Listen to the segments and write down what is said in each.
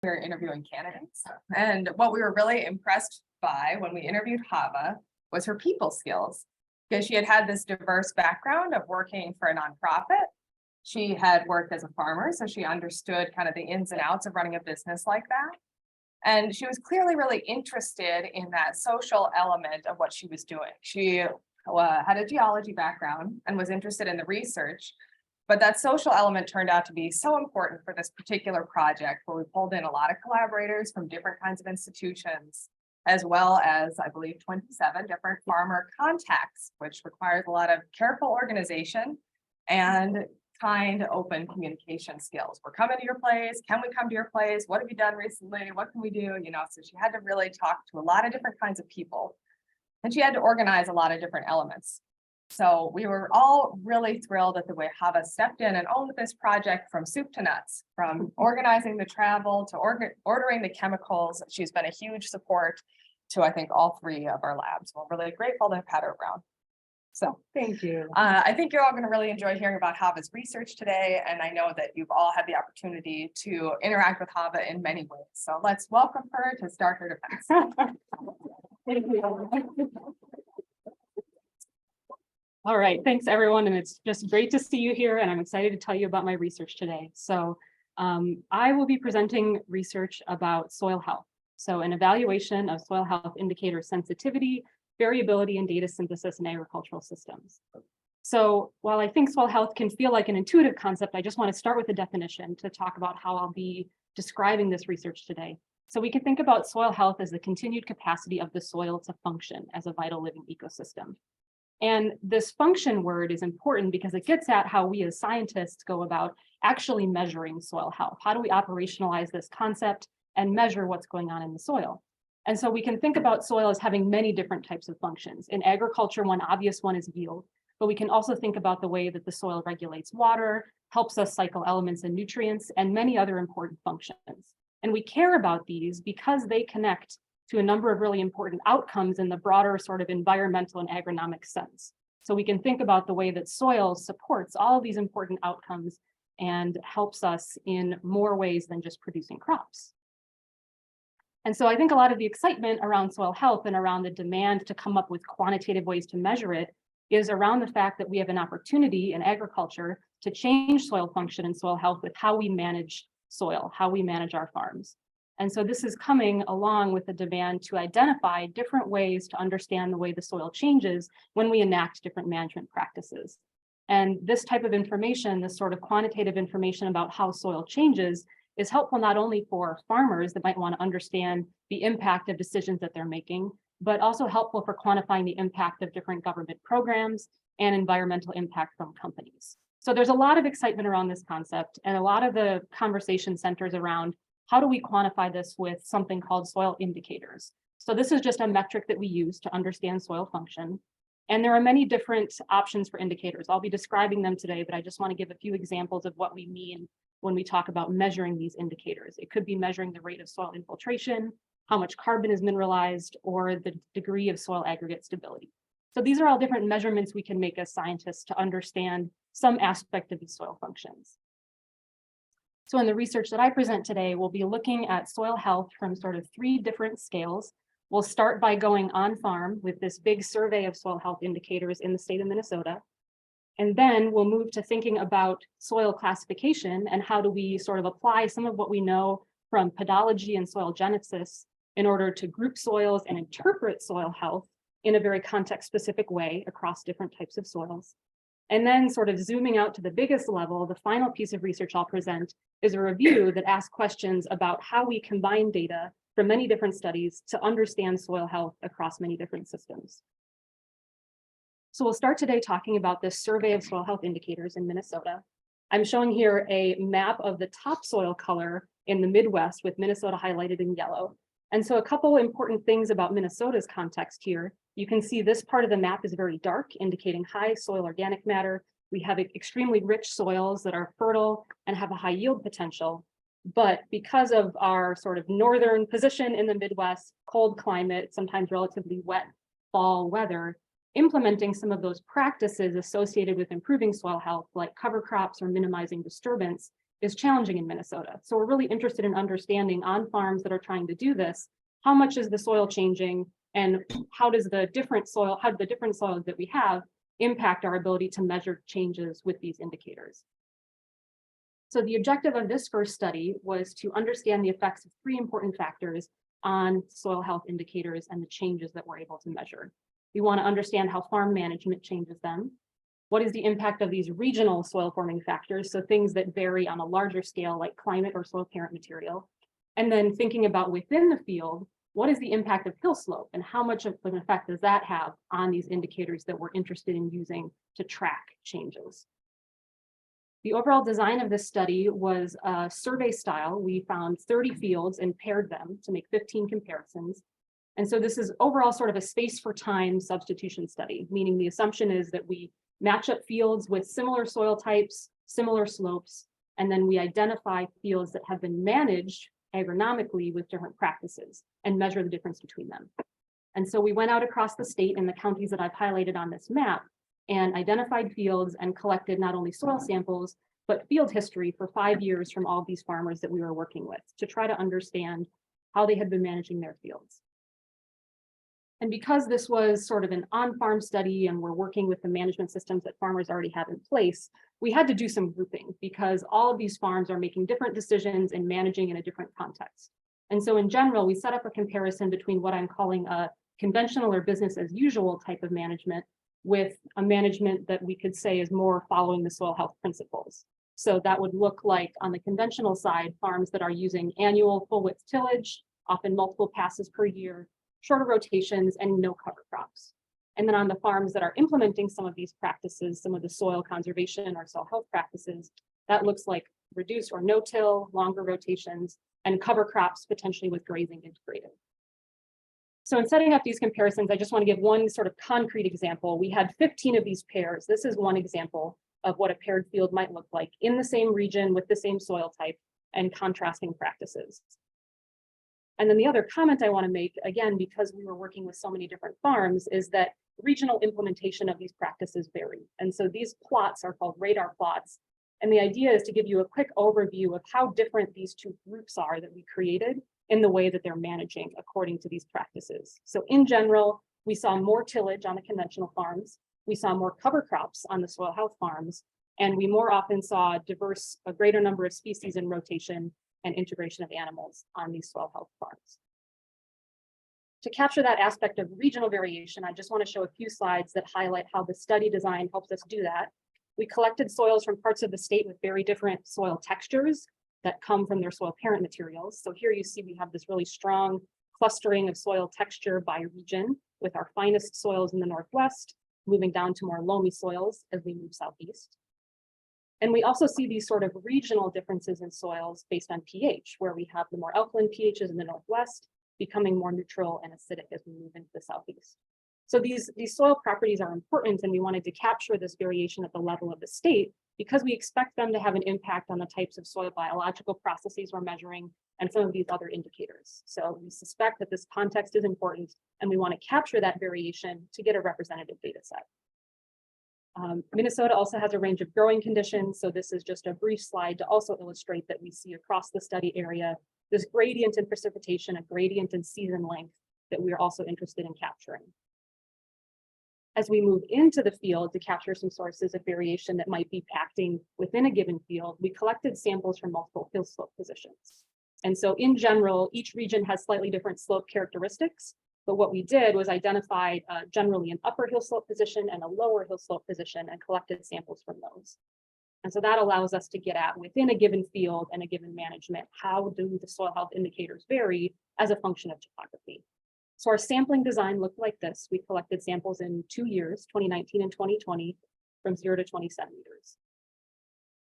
we were interviewing candidates. And what we were really impressed by when we interviewed Hava was her people skills, because she had had this diverse background of working for a nonprofit. She had worked as a farmer, so she understood kind of the ins and outs of running a business like that. And she was clearly really interested in that social element of what she was doing. She had a geology background and was interested in the research, but that social element turned out to be so important for this particular project, where we pulled in a lot of collaborators from different kinds of institutions, as well as, I believe, 27 different farmer contacts, which requires a lot of careful organization and kind, open communication skills. We're coming to your place. Can we come to your place? What have you done recently? What can we do? So she had to really talk to a lot of different kinds of people, and she had to organize a lot of different elements. So we were all really thrilled at the way Hava stepped in and owned this project from soup to nuts, from organizing the travel to ordering the chemicals. She's been a huge support to, I think, all three of our labs. We're really grateful to have had her around. So thank you. I think you're all going to really enjoy hearing about Hava's research today, and I know that you've all had the opportunity to interact with Hava in many ways. So let's welcome her to start her defense. Thank you. All right, thanks everyone, and it's just great to see you here, and I'm excited to tell you about my research today. So I will be presenting research about soil health. So an evaluation of soil health indicator sensitivity, variability, and data synthesis in agricultural systems. So while I think soil health can feel like an intuitive concept, I just want to start with a definition to talk about how I'll be describing this research today. So we can think about soil health as the continued capacity of the soil to function as a vital living ecosystem. And this function word is important because it gets at how we as scientists go about actually measuring soil health. How do we operationalize this concept and measure what's going on in the soil? And so we can think about soil as having many different types of functions. In agriculture, one obvious one is yield, but we can also think about the way that the soil regulates water, helps us cycle elements and nutrients, and many other important functions. And we care about these because they connect to a number of really important outcomes in the broader sort of environmental and agronomic sense. So we can think about the way that soil supports all of these important outcomes and helps us in more ways than just producing crops. And so I think a lot of the excitement around soil health and around the demand to come up with quantitative ways to measure it is around the fact that we have an opportunity in agriculture to change soil function and soil health with how we manage soil, how we manage our farms. And so this is coming along with the demand to identify different ways to understand the way the soil changes when we enact different management practices. And this type of information, this sort of quantitative information about how soil changes, is helpful not only for farmers that might want to understand the impact of decisions that they're making, but also helpful for quantifying the impact of different government programs and environmental impact from companies. So there's a lot of excitement around this concept, and a lot of the conversation centers around how do we quantify this with something called soil indicators. So this is just a metric that we use to understand soil function. And there are many different options for indicators. I'll be describing them today, but I just want to give a few examples of what we mean when we talk about measuring these indicators. It could be measuring the rate of soil infiltration, how much carbon is mineralized, or the degree of soil aggregate stability. So these are all different measurements we can make as scientists to understand some aspect of these soil functions. So in the research that I present today, we'll be looking at soil health from sort of 3 different scales. We'll start by going on farm with this big survey of soil health indicators in the state of Minnesota. And then we'll move to thinking about soil classification and how do we sort of apply some of what we know from pedology and soil genesis in order to group soils and interpret soil health in a very context-specific way across different types of soils. And then sort of zooming out to the biggest level, the final piece of research I'll present is a review that asks questions about how we combine data from many different studies to understand soil health across many different systems. So we'll start today talking about this survey of soil health indicators in Minnesota. I'm showing here a map of the topsoil color in the Midwest with Minnesota highlighted in yellow. And so a couple important things about Minnesota's context here. You can see this part of the map is very dark, indicating high soil organic matter. We have extremely rich soils that are fertile and have a high yield potential. But because of our sort of northern position in the Midwest, cold climate, sometimes relatively wet fall weather, implementing some of those practices associated with improving soil health, like cover crops or minimizing disturbance, is challenging in Minnesota. So we're really interested in understanding on farms that are trying to do this, how much is the soil changing and how do the different soils that we have impact our ability to measure changes with these indicators. So the objective of this first study was to understand the effects of three important factors on soil health indicators and the changes that we're able to measure. We want to understand how farm management changes them. What is the impact of these regional soil forming factors? So things that vary on a larger scale like climate or soil parent material. And then thinking about within the field, what is the impact of hill slope and how much of an effect does that have on these indicators that we're interested in using to track changes? The overall design of this study was a survey style. We found 30 fields and paired them to make 15 comparisons. And so this is overall sort of a space for time substitution study, meaning the assumption is that we match up fields with similar soil types, similar slopes, and then we identify fields that have been managed agronomically with different practices and measure the difference between them. And so we went out across the state in the counties that I've highlighted on this map and identified fields and collected not only soil samples, but field history for 5 years from all of these farmers that we were working with to try to understand how they had been managing their fields. And because this was sort of an on-farm study and we're working with the management systems that farmers already have in place, we had to do some grouping because all of these farms are making different decisions and managing in a different context. And so in general, we set up a comparison between what I'm calling a conventional or business as usual type of management with a management that we could say is more following the soil health principles. So that would look like on the conventional side, farms that are using annual full width tillage, often multiple passes per year, shorter rotations, and no cover crops. And then on the farms that are implementing some of these practices, some of the soil conservation or soil health practices, that looks like reduced or no-till, longer rotations, and cover crops potentially with grazing integrated. So in setting up these comparisons, I just want to give one sort of concrete example. We had 15 of these pairs. This is one example of what a paired field might look like in the same region with the same soil type and contrasting practices. And then the other comment I want to make, again, because we were working with so many different farms, is that regional implementation of these practices vary. And so these plots are called radar plots. And the idea is to give you a quick overview of how different these two groups are that we created in the way that they're managing according to these practices. So in general, we saw more tillage on the conventional farms. We saw more cover crops on the soil health farms. And we more often saw a greater number of species in rotation and integration of animals on these soil health farms. To capture that aspect of regional variation, I just want to show a few slides that highlight how the study design helps us do that. We collected soils from parts of the state with very different soil textures that come from their soil parent materials. So here you see we have this really strong clustering of soil texture by region with our finest soils in the Northwest, moving down to more loamy soils as we move southeast. And we also see these sort of regional differences in soils based on pH, where we have the more alkaline pHs in the Northwest becoming more neutral and acidic as we move into the southeast. So these soil properties are important, and we wanted to capture this variation at the level of the state because we expect them to have an impact on the types of soil biological processes we're measuring and some of these other indicators. So we suspect that this context is important, and we want to capture that variation to get a representative data set. Minnesota also has a range of growing conditions. So this is just a brief slide to also illustrate that we see across the study area this gradient in precipitation, a gradient in season length that we are also interested in capturing. As we move into the field to capture some sources of variation that might be acting within a given field, we collected samples from multiple hill slope positions. And so in general, each region has slightly different slope characteristics. But what we did was identify generally an upper hill slope position and a lower hill slope position and collected samples from those. And so that allows us to get at within a given field and a given management, how do the soil health indicators vary as a function of topography. So our sampling design looked like this. We collected samples in 2 years, 2019 and 2020, from 0 to 20 centimeters.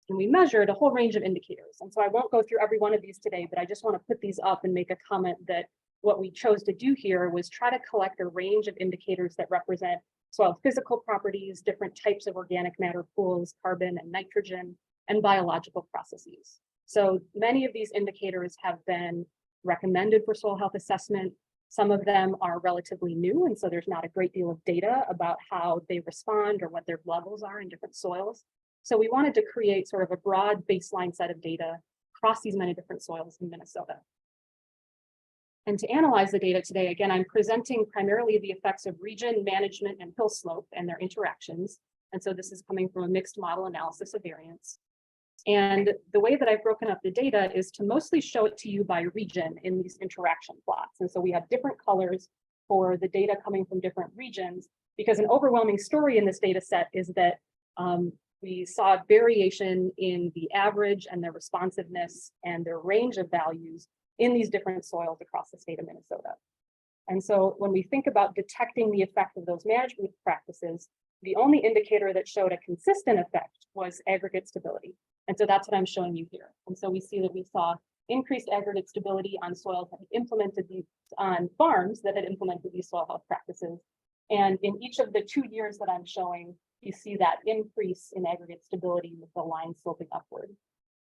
And we measured a whole range of indicators. And so I won't go through every one of these today, but I just want to put these up and make a comment that what we chose to do here was try to collect a range of indicators that represent soil physical properties, different types of organic matter pools, carbon and nitrogen, and biological processes. So many of these indicators have been recommended for soil health assessment. Some of them are relatively new, and so there's not a great deal of data about how they respond or what their levels are in different soils. So we wanted to create sort of a broad baseline set of data across these many different soils in Minnesota. And to analyze the data today, again, I'm presenting primarily the effects of region, management, and hill slope and their interactions. And so this is coming from a mixed model analysis of variance. And the way that I've broken up the data is to mostly show it to you by region in these interaction plots. And so we have different colors for the data coming from different regions, because an overwhelming story in this data set is that we saw variation in the average and their responsiveness and their range of values in these different soils across the state of Minnesota. And so when we think about detecting the effect of those management practices, the only indicator that showed a consistent effect was aggregate stability. And so that's what I'm showing you here. And so we see that we saw increased aggregate stability on soils that had implemented these, on farms that had implemented these soil health practices. And in each of the 2 years that I'm showing, you see that increase in aggregate stability with the line sloping upward.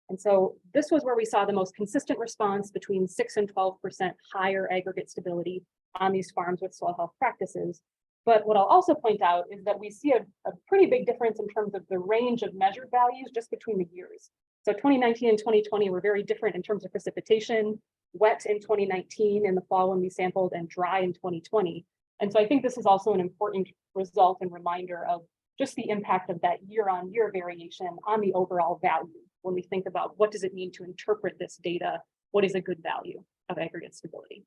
And so this was where we saw the most consistent response between 6 and 12% higher aggregate stability on these farms with soil health practices. But what I'll also point out is that we see a pretty big difference in terms of the range of measured values just between the years. So 2019 and 2020 were very different in terms of precipitation, wet in 2019 in the fall when we sampled, and dry in 2020. And so I think this is also an important result and reminder of just the impact of that year-on-year variation on the overall value when we think about what does it mean to interpret this data, what is a good value of aggregate stability.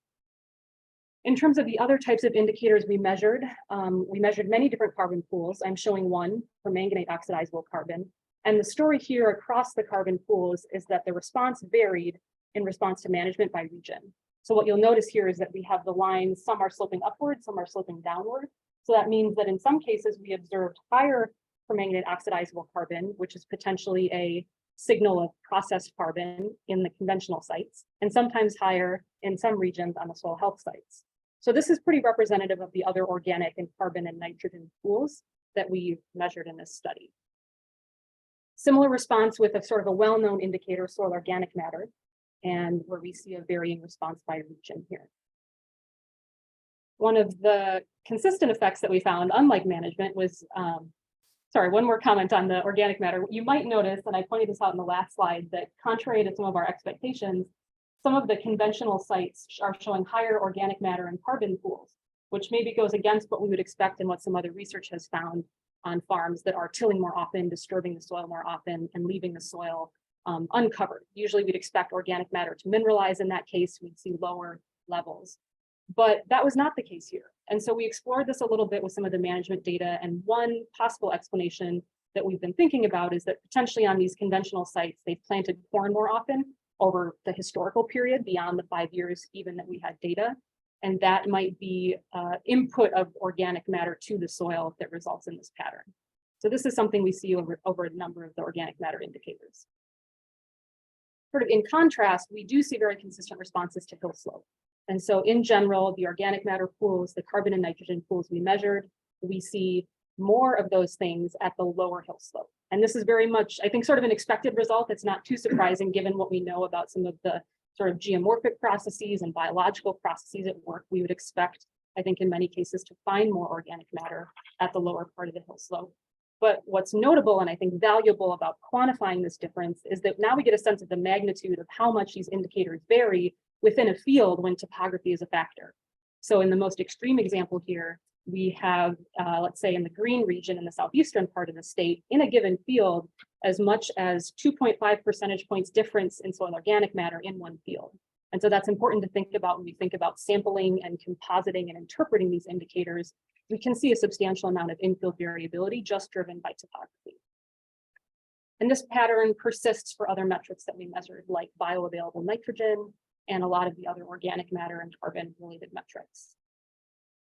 In terms of the other types of indicators we measured many different carbon pools. I'm showing one for manganate oxidizable carbon. And the story here across the carbon pools is that the response varied in response to management by region. So what you'll notice here is that we have the lines, some are sloping upward, some are sloping downward. So that means that in some cases we observed higher permanganate oxidizable carbon, which is potentially a signal of processed carbon in the conventional sites, and sometimes higher in some regions on the soil health sites. So this is pretty representative of the other organic and carbon and nitrogen pools that we measured in this study. Similar response with a sort of a well-known indicator, soil organic matter, and where we see a varying response by region here. One of the consistent effects that we found, unlike management, was, sorry, one more comment on the organic matter. You might notice, and I pointed this out in the last slide, that contrary to some of our expectations, some of the conventional sites are showing higher organic matter and carbon pools, which maybe goes against what we would expect and what some other research has found on farms that are tilling more often, disturbing the soil more often, and leaving the soil uncovered. Usually we'd expect organic matter to mineralize. In that case, we'd see lower levels. But that was not the case here. And so we explored this a little bit with some of the management data. And one possible explanation that we've been thinking about is that potentially on these conventional sites, they've planted corn more often over the historical period beyond the 5 years even that we had data. And that might be input of organic matter to the soil that results in this pattern. So this is something we see over a number of the organic matter indicators. Sort of in contrast, we do see very consistent responses to hill slope. And so in general, the organic matter pools, the carbon and nitrogen pools we measured, we see more of those things at the lower hill slope. And this is very much, I think, sort of an expected result. It's not too surprising given what we know about some of the sort of geomorphic processes and biological processes at work. We would expect, I think, in many cases to find more organic matter at the lower part of the hill slope. But what's notable and I think valuable about quantifying this difference is that now we get a sense of the magnitude of how much these indicators vary within a field when topography is a factor. So in the most extreme example here, we have, let's say in the green region in the southeastern part of the state, in a given field, as much as 2.5 percentage points difference in soil organic matter in one field. And so that's important to think about when we think about sampling and compositing and interpreting these indicators. We can see a substantial amount of in-field variability just driven by topography. And this pattern persists for other metrics that we measured, like bioavailable nitrogen and a lot of the other organic matter and carbon related metrics.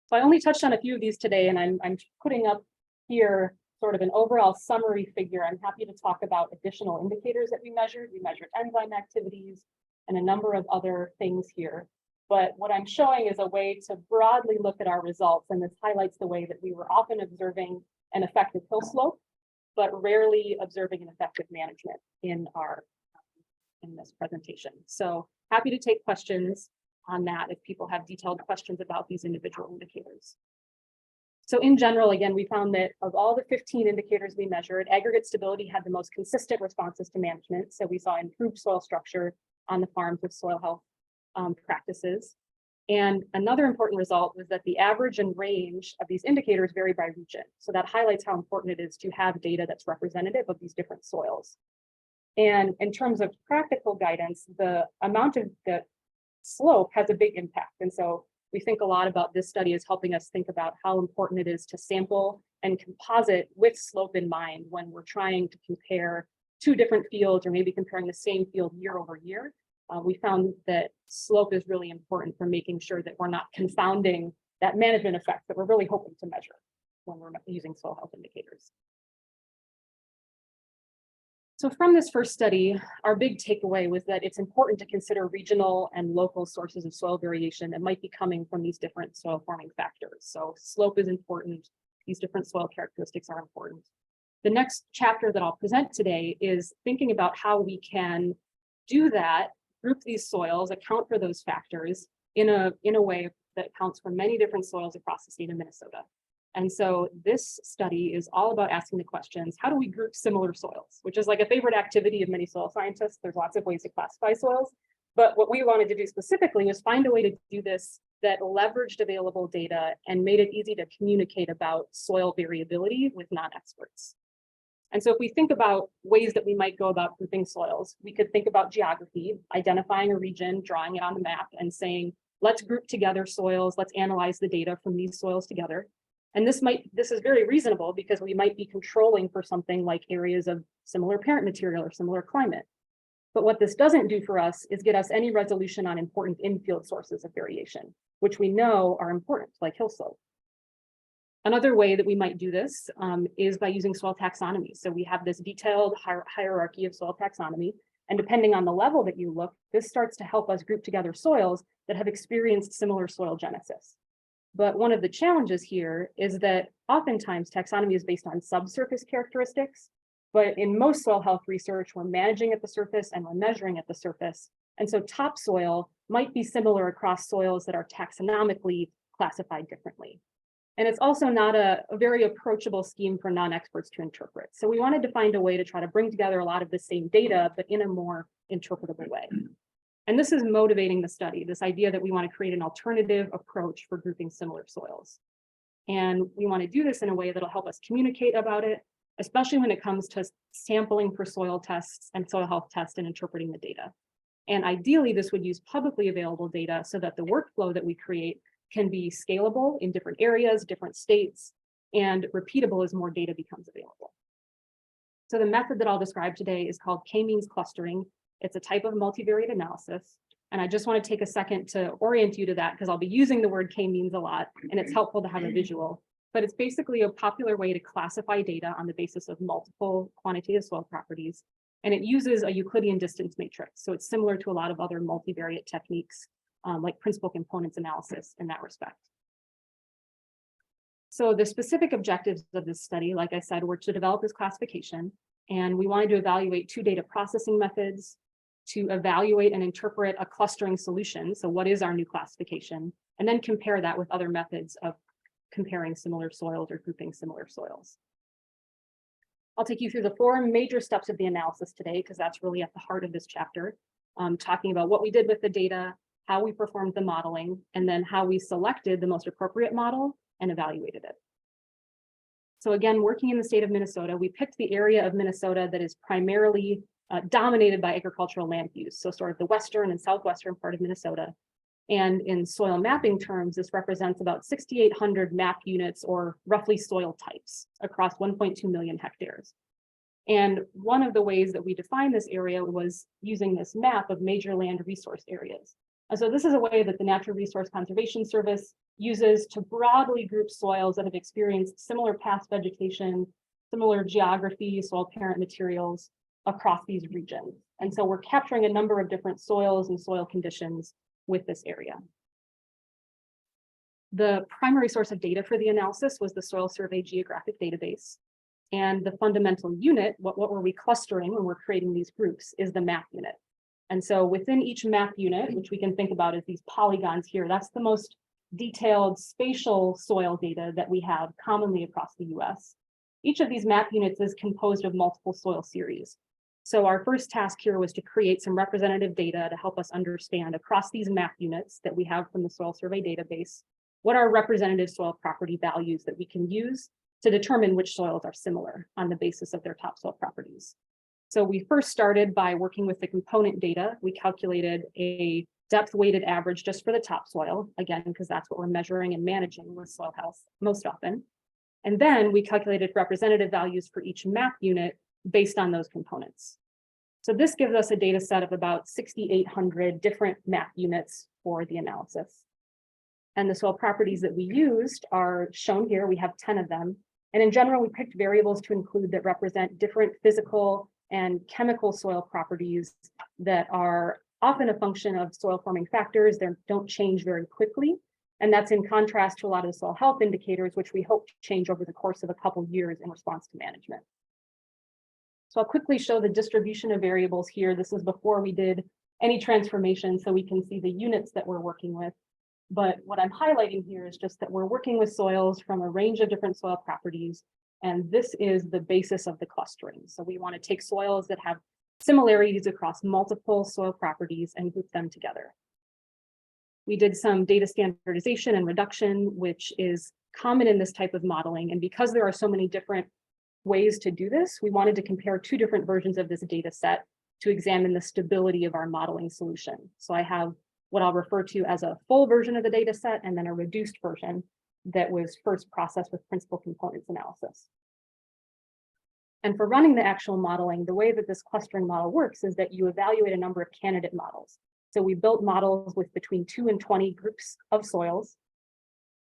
So I only touched on a few of these today, and I'm putting up here sort of an overall summary figure. I'm happy to talk about additional indicators that we measured. We measured enzyme activities and a number of other things here. But what I'm showing is a way to broadly look at our results, and this highlights the way that we were often observing an effective hill slope, but rarely observing an effective management in this presentation. So happy to take questions on that if people have detailed questions about these individual indicators. So in general, again, we found that of all the 15 indicators we measured, aggregate stability had the most consistent responses to management. So we saw improved soil structure on the farms with soil health practices. And another important result was that the average and range of these indicators vary by region. So that highlights how important it is to have data that's representative of these different soils. And in terms of practical guidance, the amount of the slope has a big impact. And so we think a lot about this study as helping us think about how important it is to sample and composite with slope in mind when we're trying to compare two different fields or maybe comparing the same field year over year. We found that slope is really important for making sure that we're not confounding that management effect that we're really hoping to measure when we're using soil health indicators. So from this first study, our big takeaway was that it's important to consider regional and local sources of soil variation that might be coming from these different soil forming factors. So slope is important. These different soil characteristics are important. The next chapter that I'll present today is thinking about how we can do that, group these soils, account for those factors in a way that accounts for many different soils across the state of Minnesota. And so this study is all about asking the questions, how do we group similar soils, which is like a favorite activity of many soil scientists. There's lots of ways to classify soils. But what we wanted to do specifically was find a way to do this that leveraged available data and made it easy to communicate about soil variability with non-experts. And so if we think about ways that we might go about grouping soils, we could think about geography, identifying a region, drawing it on the map and saying, let's group together soils, let's analyze the data from these soils together. And this is very reasonable because we might be controlling for something like areas of similar parent material or similar climate. But what this doesn't do for us is get us any resolution on important in-field sources of variation, which we know are important, like hill slope. Another way that we might do this is by using soil taxonomy. So we have this detailed hierarchy of soil taxonomy, and depending on the level that you look, this starts to help us group together soils that have experienced similar soil genesis. But one of the challenges here is that oftentimes taxonomy is based on subsurface characteristics, but in most soil health research, we're managing at the surface and we're measuring at the surface. And so topsoil might be similar across soils that are taxonomically classified differently. And it's also not a very approachable scheme for non-experts to interpret. So we wanted to find a way to try to bring together a lot of the same data, but in a more interpretable way. And this is motivating the study, this idea that we want to create an alternative approach for grouping similar soils. And we want to do this in a way that'll help us communicate about it, especially when it comes to sampling for soil tests and soil health tests and interpreting the data. And ideally, this would use publicly available data so that the workflow that we create can be scalable in different areas, different states, and repeatable as more data becomes available. So the method that I'll describe today is called k-means clustering. It's a type of multivariate analysis. And I just want to take a second to orient you to that because I'll be using the word k-means a lot, and it's helpful to have a visual. But it's basically a popular way to classify data on the basis of multiple quantitative soil properties. And it uses a Euclidean distance matrix. So it's similar to a lot of other multivariate techniques like principal components analysis in that respect. So the specific objectives of this study, like I said, were to develop this classification. And we wanted to evaluate two data processing methods to evaluate and interpret a clustering solution. So what is our new classification? And then compare that with other methods of comparing similar soils or grouping similar soils. I'll take you through the 4 major steps of the analysis today, because that's really at the heart of this chapter, talking about what we did with the data, how we performed the modeling, and then how we selected the most appropriate model and evaluated it. So again, working in the state of Minnesota, we picked the area of Minnesota that is primarily dominated by agricultural land use. So sort of the western and southwestern part of Minnesota. And in soil mapping terms, this represents about 6,800 map units or roughly soil types across 1.2 million hectares. And one of the ways that we defined this area was using this map of major land resource areas. And so this is a way that the Natural Resource Conservation Service uses to broadly group soils that have experienced similar past vegetation, similar geography, soil parent materials across these regions. And so we're capturing a number of different soils and soil conditions with this area. The primary source of data for the analysis was the Soil Survey Geographic database. And the fundamental unit, what were we clustering when we're creating these groups, is the map unit. And so within each map unit, which we can think about as these polygons here, that's the most detailed spatial soil data that we have commonly across the US. Each of these map units is composed of multiple soil series. So our first task here was to create some representative data to help us understand across these map units that we have from the soil survey database, what are representative soil property values that we can use to determine which soils are similar on the basis of their topsoil properties. So we first started by working with the component data. We calculated a depth weighted average just for the topsoil, again, because that's what we're measuring and managing with soil health most often. And then we calculated representative values for each map unit based on those components. So this gives us a data set of about 6,800 different map units for the analysis. And the soil properties that we used are shown here. We have 10 of them. And in general, we picked variables to include that represent different physical and chemical soil properties that are often a function of soil forming factors. They don't change very quickly. And that's in contrast to a lot of the soil health indicators, which we hope to change over the course of a couple of years in response to management. So I'll quickly show the distribution of variables here. This is before we did any transformation, so we can see the units that we're working with. But what I'm highlighting here is just that we're working with soils from a range of different soil properties, and this is the basis of the clustering. So we want to take soils that have similarities across multiple soil properties and group them together. We did some data standardization and reduction, which is common in this type of modeling. And because there are so many different ways to do this, we wanted to compare two different versions of this data set to examine the stability of our modeling solution. So I have what I'll refer to as a full version of the data set and then a reduced version that was first processed with principal components analysis. And for running the actual modeling, the way that this clustering model works is that you evaluate a number of candidate models. So we built models with between 2 and 20 groups of soils,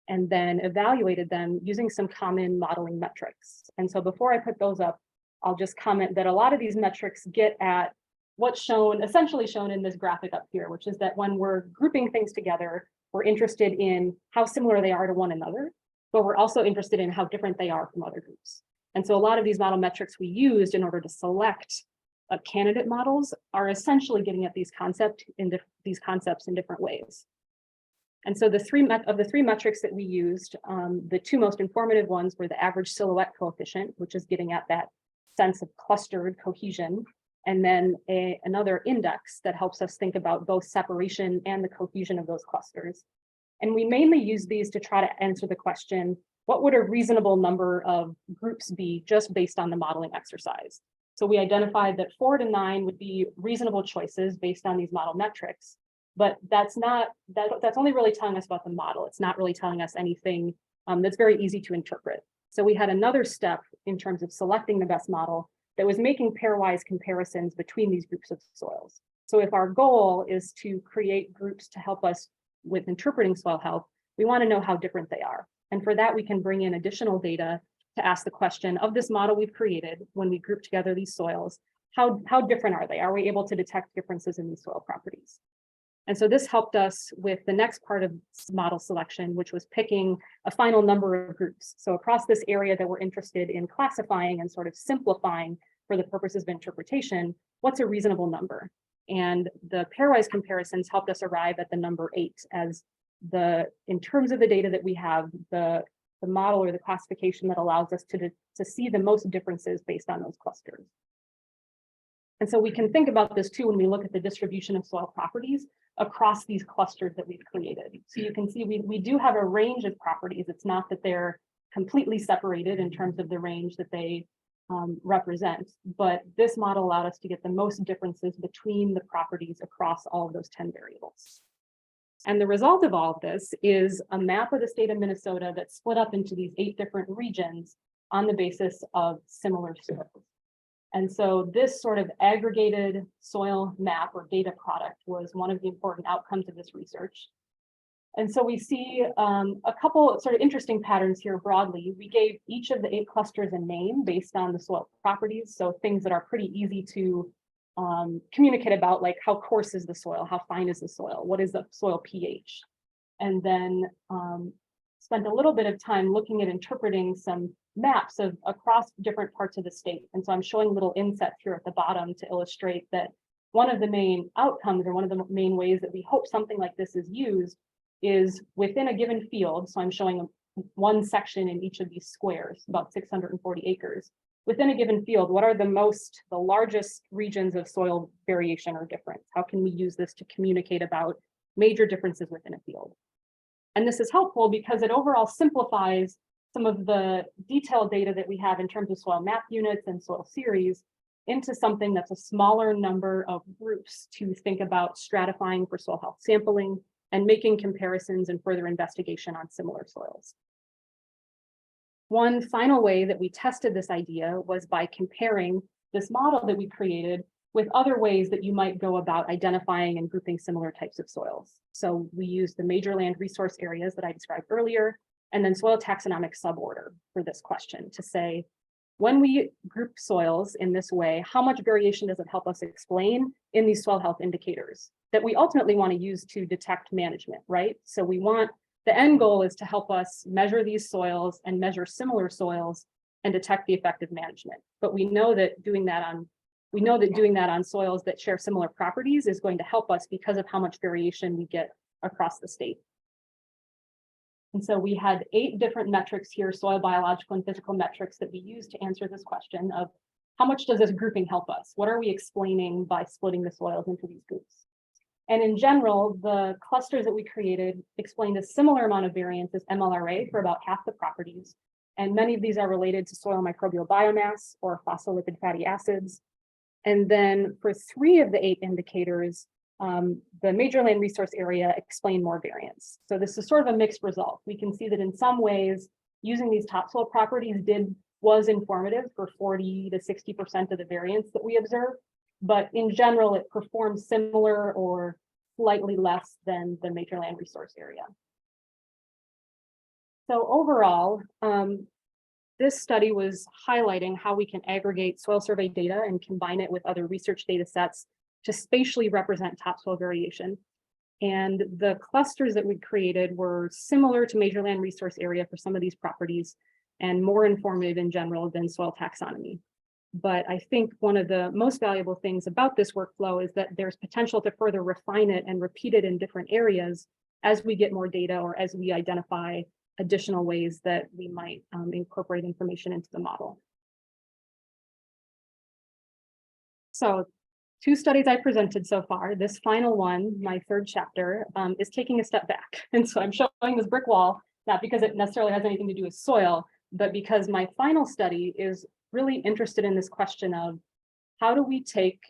and then evaluated them using some common modeling metrics. And so before I put those up, I'll just comment that a lot of these metrics get at what's shown, essentially shown in this graphic up here, which is that when we're grouping things together, we're interested in how similar they are to one another, but we're also interested in how different they are from other groups. And so a lot of these model metrics we used in order to select candidate models are essentially getting at these concepts in different ways. And so the three metrics that we used, the two most informative ones were the average silhouette coefficient, which is getting at that sense of clustered cohesion, and then another index that helps us think about both separation and the cohesion of those clusters. And we mainly use these to try to answer the question, what would a reasonable number of groups be just based on the modeling exercise? So we identified that 4 to 9 would be reasonable choices based on these model metrics. But that's only really telling us about the model. It's not really telling us anything that's very easy to interpret. So we had another step in terms of selecting the best model that was making pairwise comparisons between these groups of soils. So if our goal is to create groups to help us with interpreting soil health, we want to know how different they are. And for that, we can bring in additional data to ask the question of this model we've created when we group together these soils, how different are they? Are we able to detect differences in these soil properties? And so this helped us with the next part of model selection, which was picking a final number of groups. So across this area that we're interested in classifying and sort of simplifying for the purposes of interpretation, what's a reasonable number? And the pairwise comparisons helped us arrive at the number 8 as in terms of the data that we have, the model or the classification that allows us to see the most differences based on those clusters. And so we can think about this too when we look at the distribution of soil properties across these clusters that we've created. So you can see we do have a range of properties. It's not that they're completely separated in terms of the range that they represent, but this model allowed us to get the most differences between the properties across all of those 10 variables. And the result of all of this is a map of the state of Minnesota that's split up into these 8 different regions on the basis of similar soils. And so this sort of aggregated soil map or data product was one of the important outcomes of this research. And so we see a couple sort of interesting patterns here broadly. We gave each of the 8 clusters a name based on the soil properties. So things that are pretty easy to communicate about, like how coarse is the soil, how fine is the soil, what is the soil pH? And then spent a little bit of time looking at interpreting some maps of across different parts of the state. And so I'm showing little insets here at the bottom to illustrate that one of the main outcomes or one of the main ways that we hope something like this is used is within a given field. So I'm showing one section in each of these squares, about 640 acres. Within a given field, what are the largest regions of soil variation or difference? How can we use this to communicate about major differences within a field? And this is helpful because it overall simplifies some of the detailed data that we have in terms of soil map units and soil series into something that's a smaller number of groups to think about stratifying for soil health sampling and making comparisons and further investigation on similar soils. One final way that we tested this idea was by comparing this model that we created with other ways that you might go about identifying and grouping similar types of soils. So we used the major land resource areas that I described earlier, and then soil taxonomic suborder for this question to say, when we group soils in this way, how much variation does it help us explain in these soil health indicators that we ultimately want to use to detect management, right? So the end goal is to help us measure these soils and measure similar soils and detect the effective management. But we know that doing that on soils that share similar properties is going to help us because of how much variation we get across the state. And so we had 8 different metrics here, soil biological and physical metrics that we use to answer this question of how much does this grouping help us? What are we explaining by splitting the soils into these groups? And in general, the clusters that we created explained a similar amount of variance as MLRA for about half the properties. And many of these are related to soil microbial biomass or phospholipid fatty acids. And then for 3 of the 8 indicators, the major land resource area explained more variance. So this is sort of a mixed result. We can see that in some ways, using these topsoil properties was informative for 40 to 60% of the variance that we observed. But in general, it performs similar or slightly less than the major land resource area. So overall, this study was highlighting how we can aggregate soil survey data and combine it with other research data sets to spatially represent topsoil variation. And the clusters that we created were similar to major land resource area for some of these properties and more informative in general than soil taxonomy. But I think one of the most valuable things about this workflow is that there's potential to further refine it and repeat it in different areas as we get more data or as we identify additional ways that we might incorporate information into the model. So 2 studies I presented so far. This final one, my 3rd chapter, is taking a step back. And so I'm showing this brick wall, not because it necessarily has anything to do with soil, but because my final study is really interested in this question of how do we take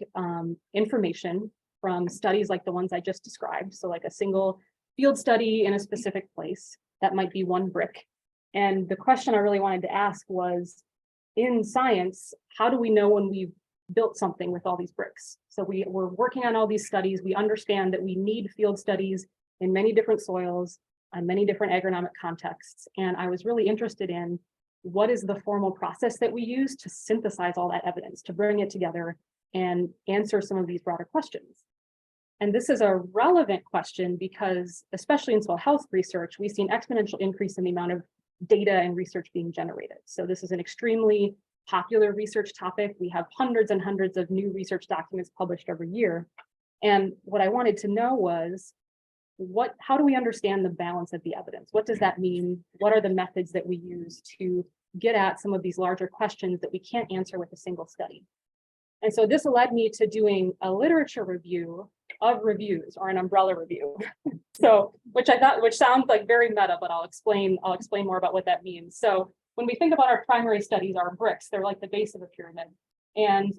information from studies like the ones I just described, so like a single field study in a specific place, that might be 1 brick. And the question I really wanted to ask was, in science, how do we know when we've built something with all these bricks? So we're working on all these studies. We understand that we need field studies in many different soils and many different agronomic contexts. And I was really interested in what is the formal process that we use to synthesize all that evidence, to bring it together and answer some of these broader questions. And this is a relevant question because, especially in soil health research, we've seen exponential increase in the amount of data and research being generated. So this is an extremely popular research topic. We have hundreds and hundreds of new research documents published every year. And what I wanted to know was, how do we understand the balance of the evidence? What does that mean? What are the methods that we use to get at some of these larger questions that we can't answer with a single study? And so this led me to doing a literature review of reviews, or an umbrella review. So, which sounds like very meta, but I'll explain more about what that means. So when we think about our primary studies, our bricks, they're like the base of a pyramid. And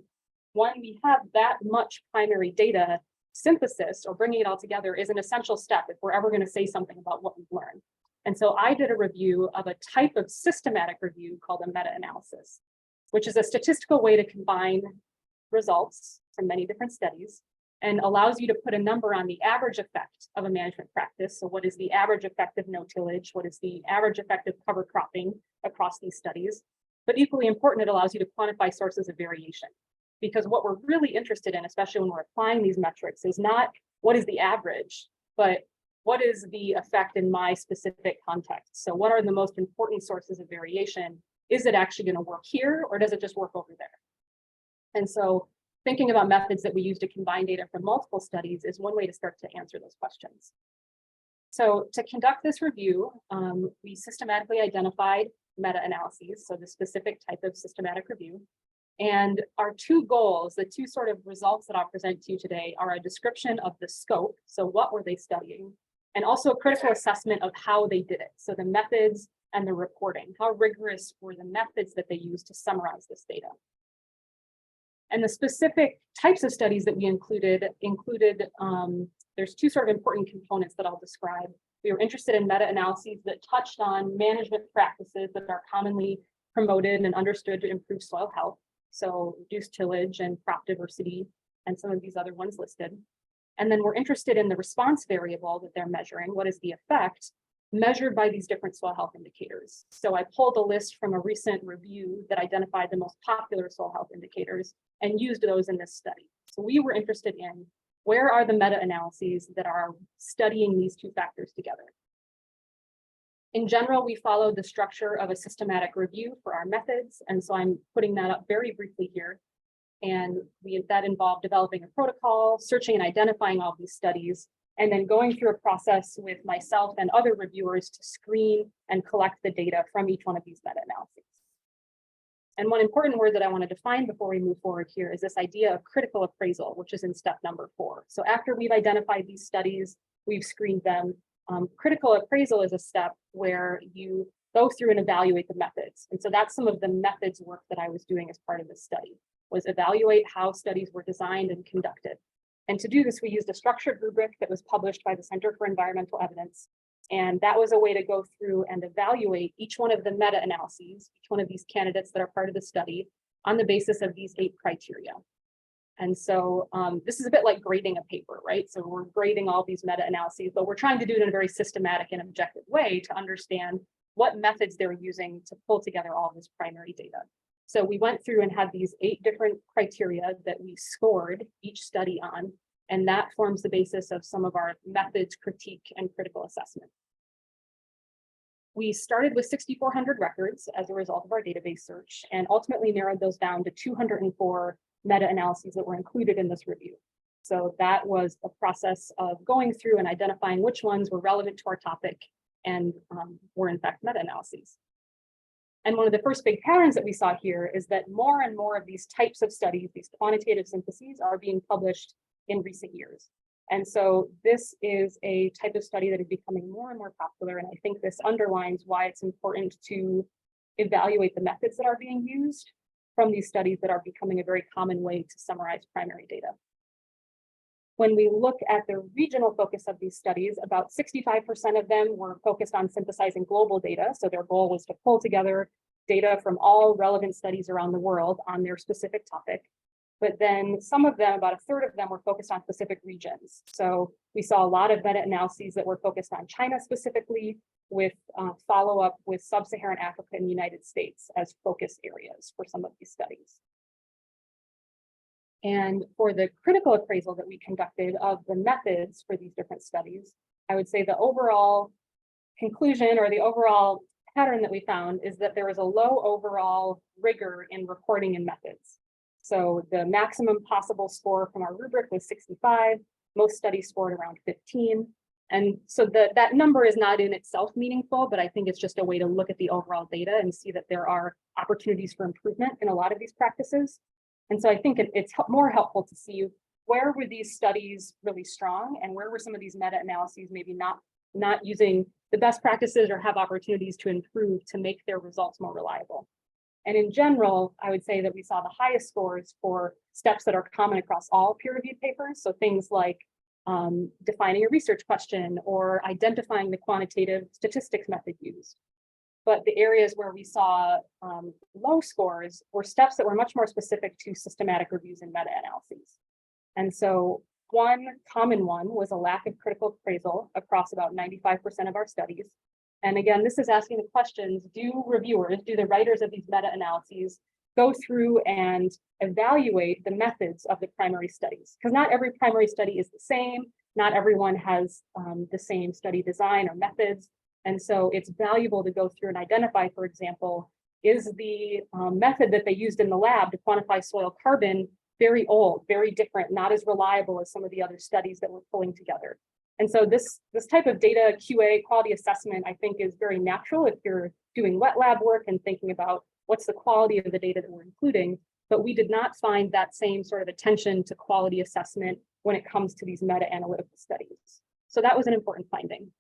when we have that much primary data, synthesis or bringing it all together is an essential step if we're ever going to say something about what we've learned. And so I did a review of a type of systematic review called a meta-analysis, which is a statistical way to combine results from many different studies and allows you to put a number on the average effect of a management practice. So what is the average effect of no tillage? What is the average effect of cover cropping across these studies? But equally important, it allows you to quantify sources of variation. Because what we're really interested in, especially when we're applying these metrics, is not what is the average, but what is the effect in my specific context? So what are the most important sources of variation? Is it actually going to work here, or does it just work over there? And so thinking about methods that we use to combine data from multiple studies is one way to start to answer those questions. So to conduct this review, we systematically identified meta-analyses, so the specific type of systematic review. And our two goals, the two sort of results that I'll present to you today, are a description of the scope, so what were they studying, and also a critical assessment of how they did it, so the methods and the reporting. How rigorous were the methods that they used to summarize this data? And the specific types of studies that we included, there's two sort of important components that I'll describe. We were interested in meta-analyses that touched on management practices that are commonly promoted and understood to improve soil health. So reduced tillage and crop diversity and some of these other ones listed. And then we're interested in the response variable that they're measuring. What is the effect measured by these different soil health indicators? So I pulled a list from a recent review that identified the most popular soil health indicators and used those in this study. So we were interested in where are the meta-analyses that are studying these two factors together. In general, we followed the structure of a systematic review for our methods. And so I'm putting that up very briefly here. And that involved developing a protocol, searching and identifying all these studies, and then going through a process with myself and other reviewers to screen and collect the data from each one of these meta-analyses. And one important word that I want to define before we move forward here is this idea of critical appraisal, which is in step number 4. So after we've identified these studies, we've screened them. Critical appraisal is a step where you go through and evaluate the methods. And so that's some of the methods work that I was doing as part of this study, was evaluate how studies were designed and conducted. And to do this, we used a structured rubric that was published by the Center for Environmental Evidence. And that was a way to go through and evaluate each one of the meta-analyses, each one of these candidates that are part of the study, on the basis of these 8 criteria. And so this is a bit like grading a paper, right? So we're grading all these meta-analyses, but we're trying to do it in a very systematic and objective way to understand what methods they're using to pull together all this primary data. So we went through and had these 8 different criteria that we scored each study on, and that forms the basis of some of our methods, critique, and critical assessment. We started with 6,400 records as a result of our database search, and ultimately narrowed those down to 204 meta-analyses that were included in this review. So that was a process of going through and identifying which ones were relevant to our topic and were in fact meta-analyses. And one of the first big patterns that we saw here is that more and more of these types of studies, these quantitative syntheses, are being published in recent years. And so this is a type of study that is becoming more and more popular. And I think this underlines why it's important to evaluate the methods that are being used from these studies that are becoming a very common way to summarize primary data. When we look at the regional focus of these studies, about 65% of them were focused on synthesizing global data. So their goal was to pull together data from all relevant studies around the world on their specific topic. But then some of them, about a third of them, were focused on specific regions. So we saw a lot of meta-analyses that were focused on China specifically, with follow-up with sub-Saharan Africa and the United States as focus areas for some of these studies. And for the critical appraisal that we conducted of the methods for these different studies, I would say the overall conclusion or the overall pattern that we found is that there was a low overall rigor in reporting and methods. So the maximum possible score from our rubric was 65. Most studies scored around 15. And so that number is not in itself meaningful, but I think it's just a way to look at the overall data and see that there are opportunities for improvement in a lot of these practices. And so I think it's more helpful to see where were these studies really strong and where were some of these meta-analyses maybe not using the best practices or have opportunities to improve to make their results more reliable. And in general, I would say that we saw the highest scores for steps that are common across all peer-reviewed papers. So things like defining a research question or identifying the quantitative statistics method used. But the areas where we saw low scores were steps that were much more specific to systematic reviews and meta-analyses. And so one common one was a lack of critical appraisal across about 95% of our studies. And again, this is asking the questions, do the writers of these meta-analyses go through and evaluate the methods of the primary studies? Because not every primary study is the same. Not everyone has the same study design or methods. And so it's valuable to go through and identify, for example, is the method that they used in the lab to quantify soil carbon very old, very different, not as reliable as some of the other studies that we're pulling together? And so this type of data QA quality assessment, I think, is very natural if you're doing wet lab work and thinking about what's the quality of the data that we're including. But we did not find that same sort of attention to quality assessment when it comes to these meta-analytical studies. So that was an important finding.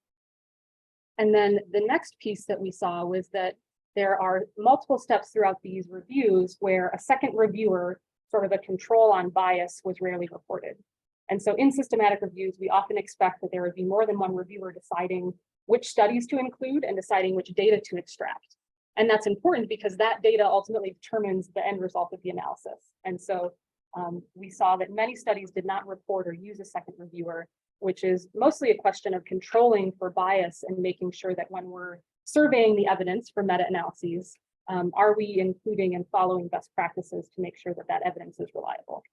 And then the next piece that we saw was that there are multiple steps throughout these reviews where a second reviewer, sort of a control on bias, was rarely reported. And so in systematic reviews, we often expect that there would be more than one reviewer deciding which studies to include and deciding which data to extract. And that's important because that data ultimately determines the end result of the analysis. And so we saw that many studies did not report or use a second reviewer, which is mostly a question of controlling for bias and making sure that when we're surveying the evidence for meta-analyses, are we including and following best practices to make sure that that evidence is reliable.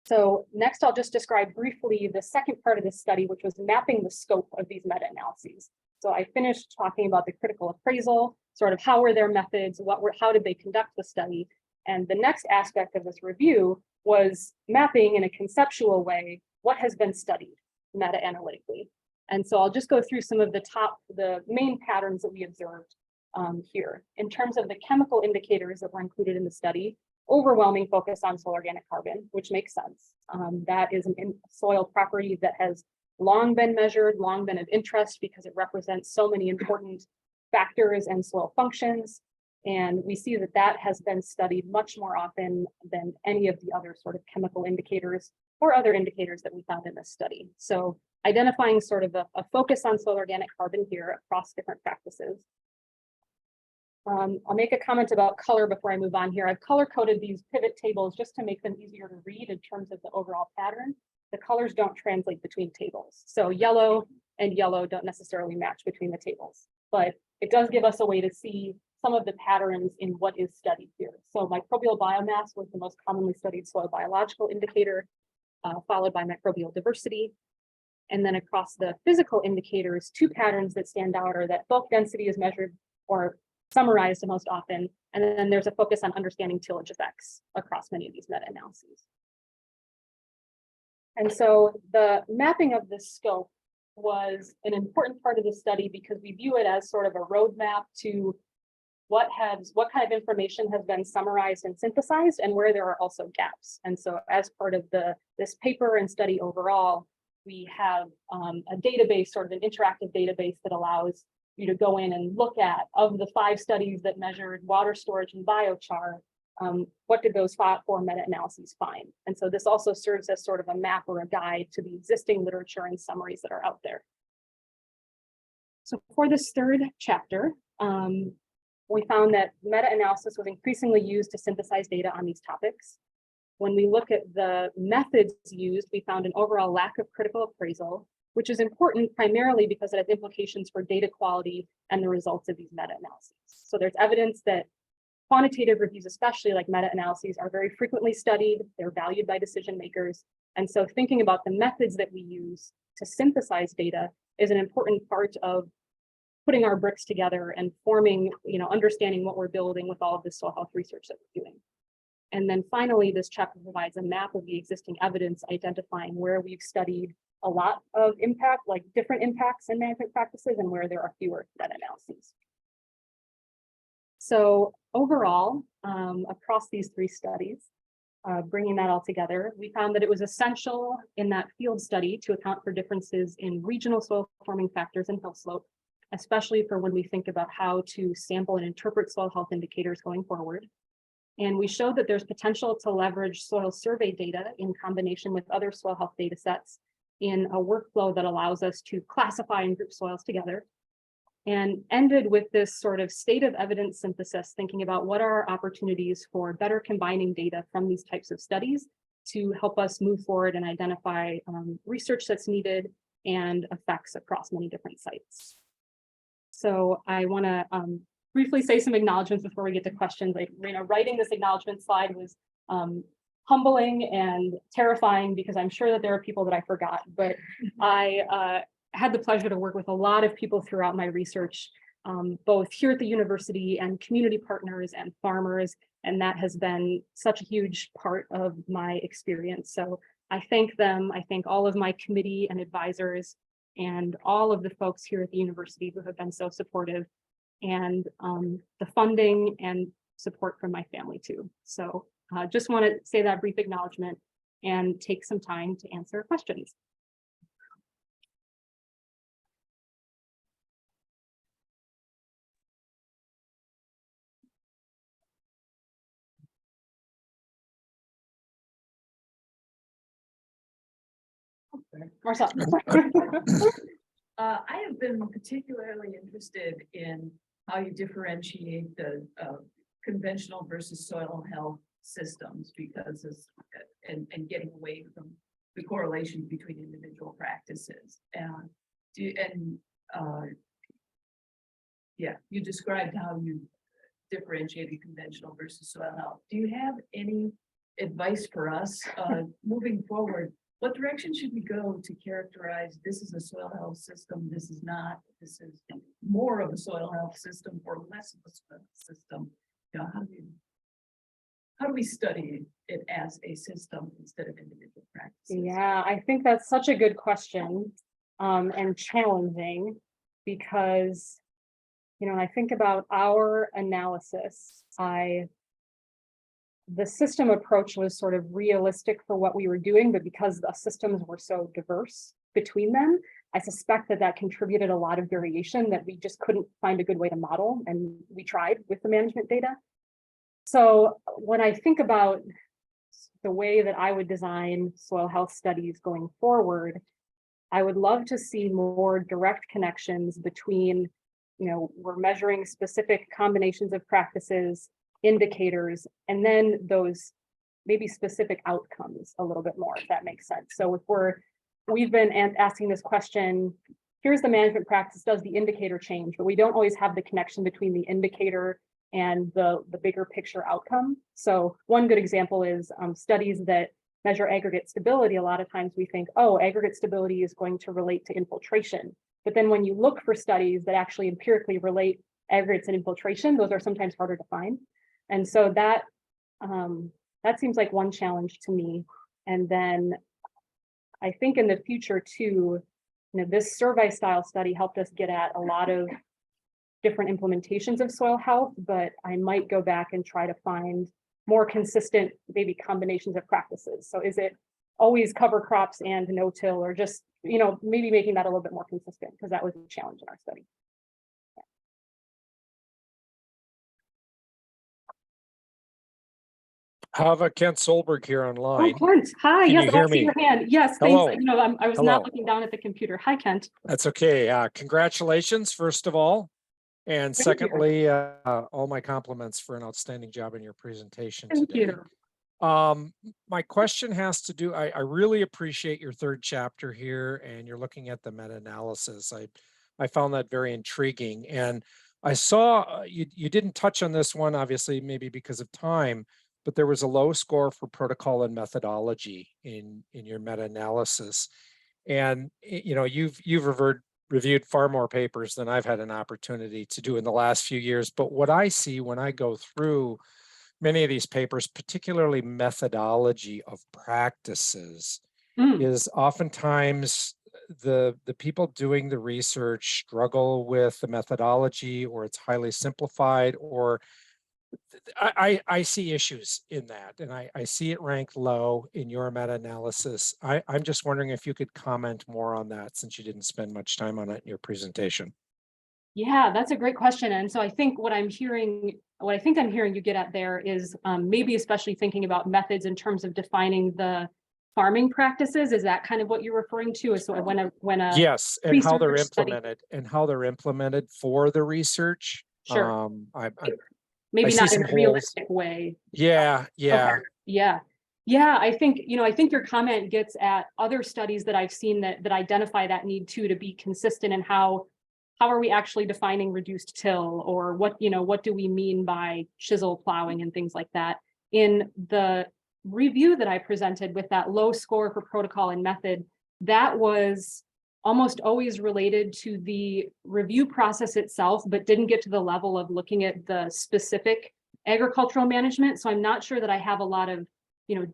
So next, I'll just describe briefly the second part of this study, which was mapping the scope of these meta-analyses. So I finished talking about the critical appraisal, sort of how were their methods, how did they conduct the study? And the next aspect of this review was mapping in a conceptual way what has been studied meta-analytically. And so I'll just go through some of the main patterns that we observed here. In terms of the chemical indicators that were included in the study, overwhelming focus on soil organic carbon, which makes sense. That is a soil property that has long been measured, long been of interest because it represents so many important factors and soil functions. And we see that that has been studied much more often than any of the other sort of chemical indicators or other indicators that we found in this study. So identifying sort of a focus on soil organic carbon here across different practices. I'll make a comment about color before I move on here. I've color coded these pivot tables just to make them easier to read in terms of the overall pattern. The colors don't translate between tables. So yellow and yellow don't necessarily match between the tables, but it does give us a way to see some of the patterns in what is studied here. So microbial biomass was the most commonly studied soil biological indicator, followed by microbial diversity. And then across the physical indicators, two patterns that stand out are that bulk density is measured or summarized most often, and then there's a focus on understanding tillage effects across many of these meta-analyses. And so the mapping of this scope was an important part of the study because we view it as sort of a roadmap to what kind of information has been summarized and synthesized and where there are also gaps. And so as part of this paper and study overall, we have a database, sort of an interactive database that allows you to go in and look at, of the 5 studies that measured water storage and biochar, what did those 4 meta-analyses find? And so this also serves as sort of a map or a guide to the existing literature and summaries that are out there. So for this third chapter, we found that meta-analysis was increasingly used to synthesize data on these topics. When we look at the methods used, we found an overall lack of critical appraisal, which is important primarily because it has implications for data quality and the results of these meta-analyses. So there's evidence that quantitative reviews, especially like meta-analyses, are very frequently studied. They're valued by decision makers. And so thinking about the methods that we use to synthesize data is an important part of putting our bricks together and forming, understanding what we're building with all of this soil health research that we're doing. And then finally, this chapter provides a map of the existing evidence, identifying where we've studied a lot of impact, like different impacts in management practices, and where there are fewer meta-analyses. So overall, across these 3 studies, bringing that all together, we found that it was essential in that field study to account for differences in regional soil forming factors and hill slope, especially for when we think about how to sample and interpret soil health indicators going forward. And we showed that there's potential to leverage soil survey data in combination with other soil health data sets in a workflow that allows us to classify and group soils together, and ended with this sort of state of evidence synthesis, thinking about what are our opportunities for better combining data from these types of studies to help us move forward and identify research that's needed and effects across many different sites. So I want to briefly say some acknowledgements before we get to questions. Writing this acknowledgement slide was humbling and terrifying because I'm sure that there are people that I forgot, but I had the pleasure to work with a lot of people throughout my research, both here at the university and community partners and farmers, and that has been such a huge part of my experience. So I thank them. I thank all of my committee and advisors and all of the folks here at the university who have been so supportive, and the funding and support from my family too. So just want to say that brief acknowledgement and take some time to answer questions. Marcel. I have been particularly interested in how you differentiate the conventional versus soil health systems, because and getting away from the correlation between individual practices. And yeah, you described how you differentiated conventional versus soil health. Do you have any advice for us moving forward? What direction should we go to characterize this is a soil health system, this is not, this is more of a soil health system or less of a soil health system? You know, how do we study it as a system instead of individual practices? Yeah, I think that's such a good question, and challenging, because, you know, when I think about our analysis, the system approach was sort of realistic for what we were doing, but because the systems were so diverse between them, I suspect that contributed a lot of variation that we just couldn't find a good way to model, and we tried with the management data. So when I think about the way that I would design soil health studies going forward, I would love to see more direct connections between, you know, we're measuring specific combinations of practices, indicators, and then those maybe specific outcomes a little bit more, if that makes sense. So if we've been asking this question, here's the management practice, does the indicator change? But we don't always have the connection between the indicator and the bigger picture outcome. So one good example is studies that measure aggregate stability. A lot of times we think, oh, aggregate stability is going to relate to infiltration. But then when you look for studies that actually empirically relate aggregates and infiltration, those are sometimes harder to find. And so that seems like one challenge to me. And then I think in the future too, you know, this survey style study helped us get at a lot of different implementations of soil health, but I might go back and try to find more consistent, maybe combinations of practices. So is it always cover crops and no-till, or just, you know, maybe making that a little bit more consistent, because that was a challenge in our study. Hava, Kent Solberg here online. Oh, Kent, hi. Can Yes, you hear I see me? your hand. Yes, Hello. thanks. You know, I was Hello. not looking down at the computer. Hi, Kent. That's okay. Congratulations, first of all. And Thank you. secondly, all my compliments for an outstanding job in your presentation Thank today. you. My question has to do, I really appreciate your third chapter here, and you're looking at the meta-analysis. I found that very intriguing. And I saw you didn't touch on this one, obviously, maybe because of time, but there was a low score for protocol and methodology in your meta-analysis. And you know, you've reviewed far more papers than I've had an opportunity to do in the last few years. But what I see when I go through many of these papers, particularly methodology of practices, is oftentimes the people doing the research struggle with the methodology, or it's highly simplified, or I see issues in that, and I see it ranked low in your meta-analysis. I'm just wondering if you could comment more on that, since you didn't spend much time on it in your presentation. Yeah, that's a great question. And so I think what I'm hearing you get at there is maybe especially thinking about methods in terms of defining the farming practices. Is that kind of what you're referring to? So when a Yes, and how they're research implemented for the research. Sure. I Maybe see not in some a holes. realistic way. Yeah. Okay. Yeah. I think your comment gets at other studies that I've seen that identify that need to be consistent in how are we actually defining reduced till, or what do we mean by chisel plowing and things like that. In the review that I presented with that low score for protocol and method, that was almost always related to the review process itself, but didn't get to the level of looking at the specific agricultural management. So I'm not sure that I have a lot of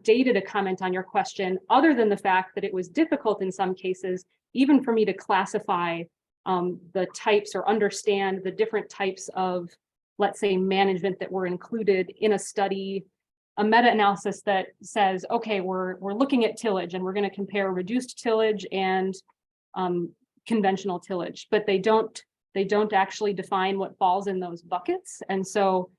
data to comment on your question, other than the fact that it was difficult in some cases, even for me to classify the types or understand the different types of, let's say, management that were included in a study, a meta-analysis that says, okay, we're looking at tillage and we're going to compare reduced tillage and conventional tillage, but they don't actually define what falls in those buckets. And so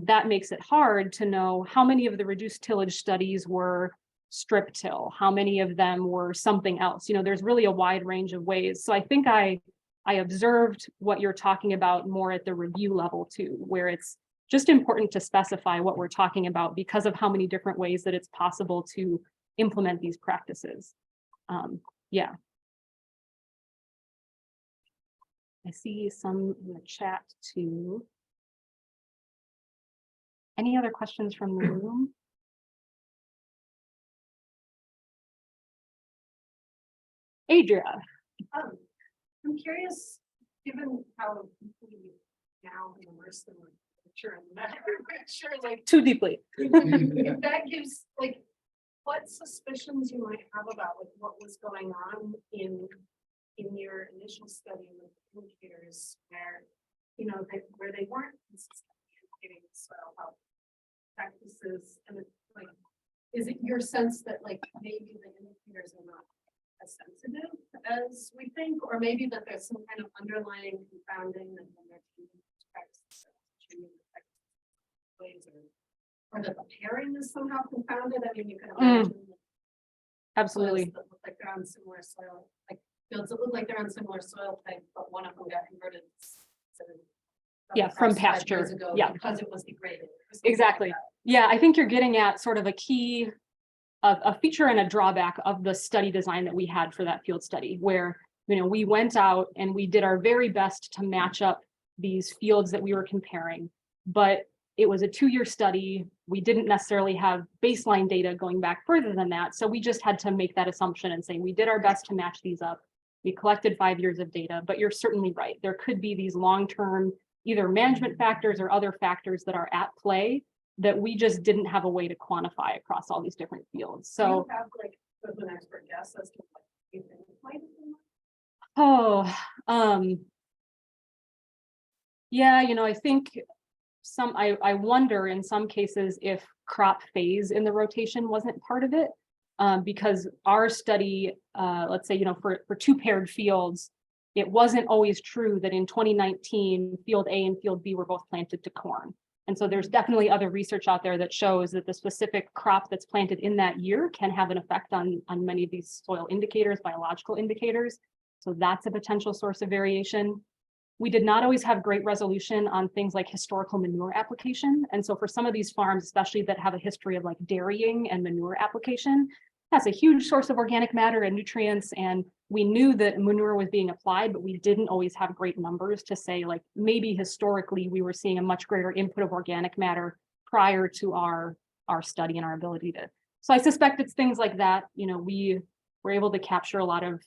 that makes it hard to know how many of the reduced tillage studies were strip till, how many of them were something else. There's really a wide range of ways. So I think I observed what you're talking about more at the review level too, where it's just important to specify what we're talking about because of how many different ways that it's possible to implement these practices. Yeah. I see some in the chat too. Any other questions from the room? Adria. I'm curious, given how we now immerse in literature and sure, like Too deeply. if that gives like what suspicions you might have about like what was going on in your initial study with indicators where where they weren't consistently indicating soil health practices, and it's like, is it your sense that like maybe the indicators are not as sensitive as we think, or maybe that there's some kind of underlying confounding and then they're changing practices, ways, or that the pairing is somehow confounded? I mean, you can imagine Absolutely. that look like they're on similar soil, like fields that look like they're on similar soil type, but one of them got converted. Yeah, from 5 pasture. years ago Yeah. because it was degraded. or something like Exactly. that. Yeah, I think you're getting at sort of a key, a feature and a drawback of the study design that we had for that field study, where, we went out and we did our very best to match up these fields that we were comparing, but it was a 2-year study. We didn't necessarily have baseline data going back further than that. So we just had to make that assumption and say, we did our best to match these up. We collected 5 years of data, but you're certainly right. There could be these long-term either management factors or other factors that are at play that we just didn't have a way to quantify across all these different fields. Do you So, have like sort of an expert guess as to what you think might have been? yeah, I think I wonder in some cases if crop phase in the rotation wasn't part of it. Because our study, let's say, for 2 paired fields, it wasn't always true that in 2019, field A and field B were both planted to corn. And so there's definitely other research out there that shows that the specific crop that's planted in that year can have an effect on many of these soil indicators, biological indicators. So that's a potential source of variation. We did not always have great resolution on things like historical manure application. And so for some of these farms, especially that have a history of like dairying and manure application, that's a huge source of organic matter and nutrients. And we knew that manure was being applied, but we didn't always have great numbers to say, like, maybe historically we were seeing a much greater input of organic matter prior to our study and our ability to. So I suspect it's things like that. We were able to capture a lot of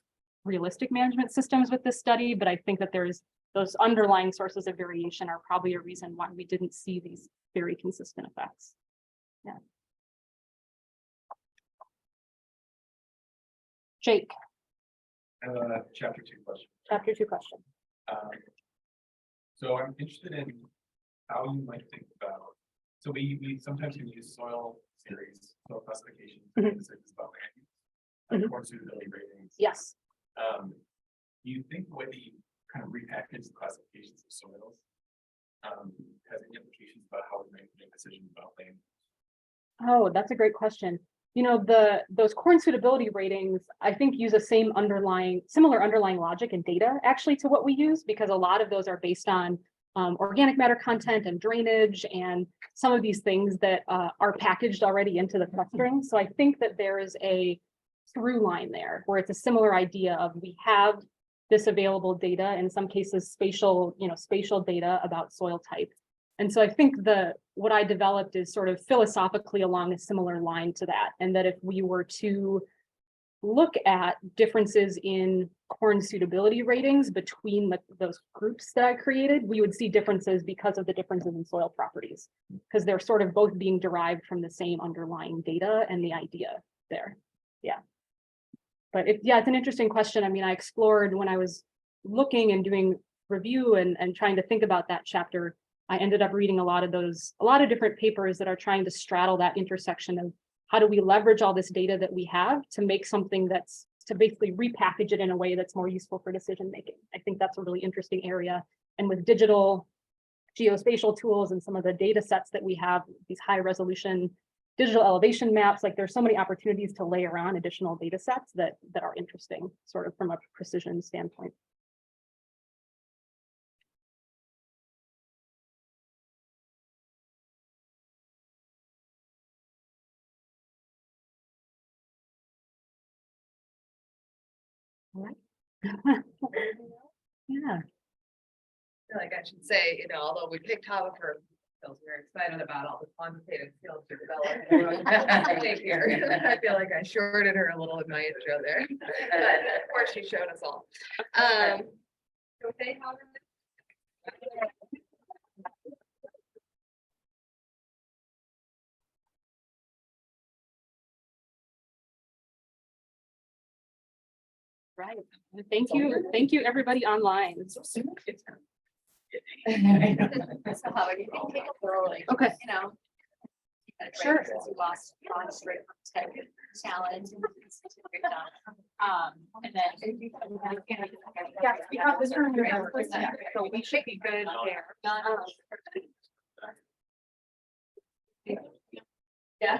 realistic management systems with this study, but I think that there's those underlying sources of variation are probably a reason why we didn't see these very consistent effects. Yeah. Jake. I have a chapter 2 question. Chapter 2 question. So I'm interested in how you might think about, so we sometimes can use soil series, soil classification, decisions about land use, or suitability ratings. Yes. Do you think the way that you kind of repackage the classifications of soils has any implications about how we make decisions about land? Oh, that's a great question. Those corn suitability ratings, I think, use a similar underlying logic and data actually to what we use, because a lot of those are based on organic matter content and drainage and some of these things that are packaged already into the clustering. So I think that there is a through line there where it's a similar idea of we have this available data, in some cases spatial data about soil type. And so I think what I developed is sort of philosophically along a similar line to that. And that if we were to look at differences in corn suitability ratings between those groups that I created, we would see differences because of the differences in soil properties, because they're sort of both being derived from the same underlying data and the idea there. Yeah. But it's an interesting question. I mean, I explored when I was looking and doing review and trying to think about that chapter, I ended up reading a lot of different papers that are trying to straddle that intersection of how do we leverage all this data that we have to make something that's to basically repackage it in a way that's more useful for decision making. I think that's a really interesting area. And with digital geospatial tools and some of the data sets that we have, these high resolution digital elevation maps, like there's so many opportunities to layer on additional data sets that are interesting, sort of from a precision standpoint. All right. Yeah. I feel like I should say, although we picked Hava for skills, we're excited about all the quantitative skills to develop. I feel like I shorted her a little in my intro there, but of course she showed us all. Okay, Hava? Right. Thank you, everybody online. So soon. So how do you think take a thoroughly? Okay. Sure. Since we lost on straight from tech challenge. And then. Yeah, we have this room. So we should be good there. Yeah.